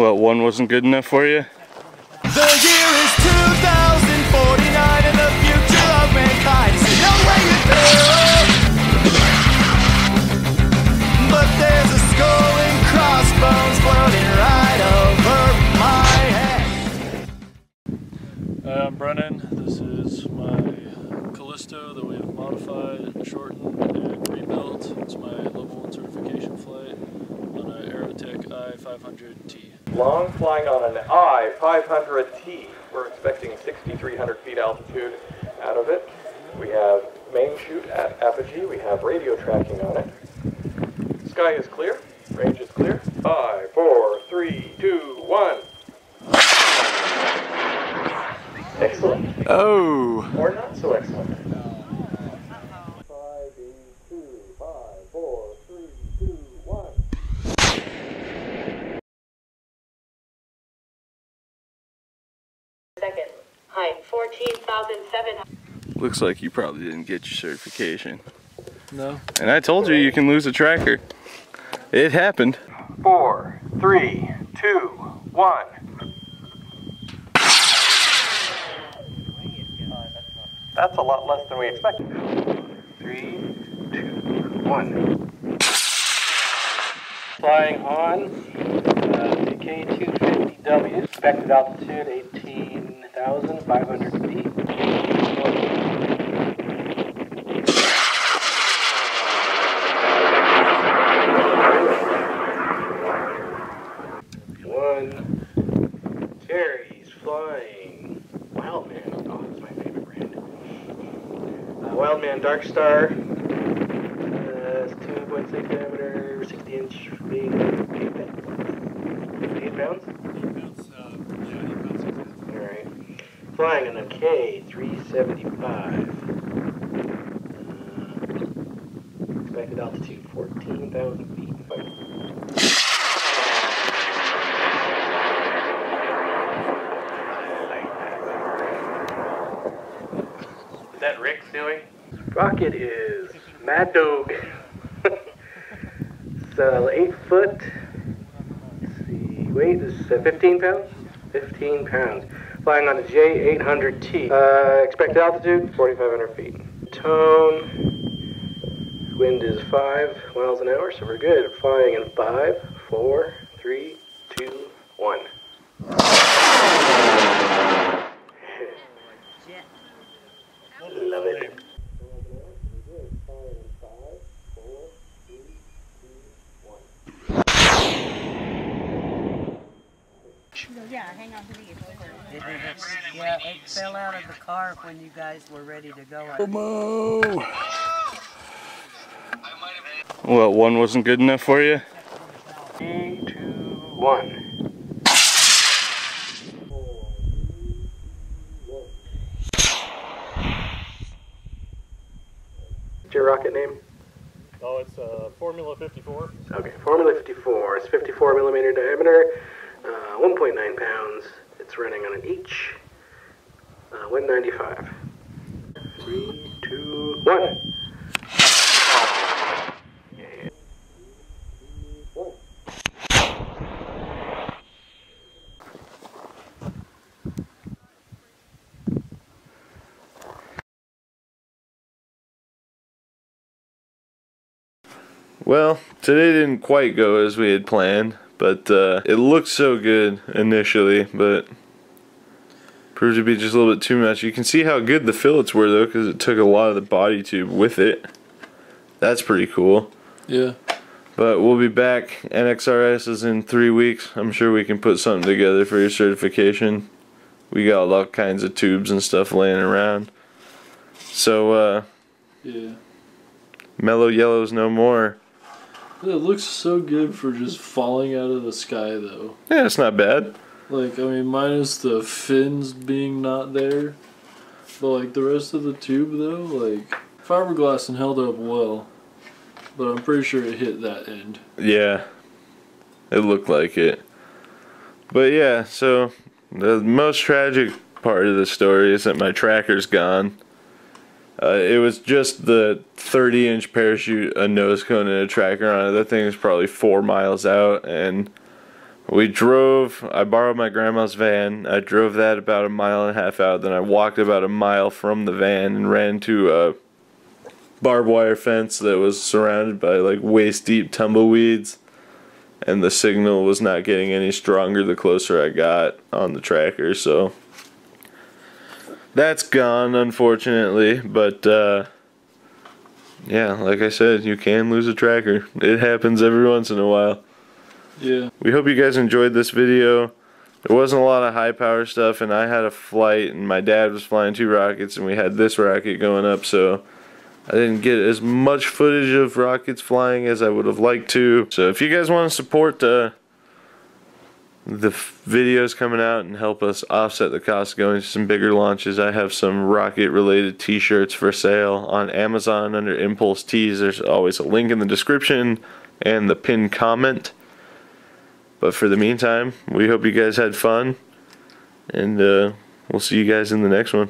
What, one wasn't good enough for you? The year is 2049 and the future of mankind is no way you through. But there's a skull and crossbones floating right over my head. I'm Brennan. This is my Callisto that we have modified, shortened, and rebuilt. It's my level 1 certification flight on an Aerotech I-500T. Long flying on an I-500T. We're expecting 6,300 feet altitude out of it. We have main chute at apogee. We have radio tracking on it. Sky is clear. Range is clear. 5, 4, 3, 2, 1. Excellent. Oh! Or not so excellent. 5, 4, 3, 2, 1. Second. Height 14,700. Looks like you probably didn't get your certification. No? And I told you you can lose a tracker. It happened. 4, 3, 2, 1. That's a lot less than we expected. 3, 2, 1. Flying on the K250W, expected altitude 18,500 feet. Terry's flying Wildman. Oh, that's my favorite brand. Wildman Dark Star. 2.6 diameter, 60-inch weight, 8 pounds? 8 pounds, yeah, 8 pounds. Alright. Flying on a K375. Expected altitude 14,000 feet. Is that Rick doing? Rocket is Mad Dog. So 8 foot. Let's see, weight is 15 pounds. 15 pounds. Flying on a J800T. Expected altitude 4,500 feet. Tone. Wind is 5 miles an hour, so we're good. Flying in 5, 4, 3, 2, 1. Love it. Yeah, hang on to these. Yeah, it fell out of the car when you guys were ready to go. What, one wasn't good enough for you? 3, 2, 1. What's your rocket name? Oh, it's Formula 54. Okay, Formula 54. It's 54 millimeter diameter, 1.9 pounds. It's running on an H, 195. 3, 2, 1. Well, today didn't quite go as we had planned, but it looked so good initially, but proved to be just a little bit too much. You can see how good the fillets were though, because it took a lot of the body tube with it. That's pretty cool. Yeah. But we'll be back. NXRS is in 3 weeks. I'm sure we can put something together for your certification. We got all kinds of tubes and stuff laying around. So, Yeah. Mellow Yellow's no more. It looks so good for just falling out of the sky, though. Yeah, it's not bad. Like, I mean, minus the fins being not there. But, like, the rest of the tube, though, like, fiberglass and held up well. But I'm pretty sure it hit that end. Yeah, it looked like it. But yeah, so the most tragic part of the story is that my tracker's gone. It was just the 30-inch parachute, a nose cone, and a tracker on it. That thing is probably 4 miles out, and We drove, I borrowed my grandma's van. I drove that about 1.5 miles out. Then I walked about 1 mile from the van and ran to a barbed wire fence that was surrounded by like waist deep tumbleweeds. And the signal was not getting any stronger the closer I got on the tracker. So that's gone, unfortunately. But yeah, like I said, you can lose a tracker. It happens every once in a while. Yeah. We hope you guys enjoyed this video. There wasn't a lot of high power stuff, and I had a flight, and my dad was flying 2 rockets, and we had this rocket going up, so I didn't get as much footage of rockets flying as I would have liked to. So if you guys want to support the videos coming out and help us offset the cost of going to some bigger launches, I have some rocket related t-shirts for sale on Amazon under Impulse Tees. There's always a link in the description and the pinned comment. But for the meantime, we hope you guys had fun, and we'll see you guys in the next one.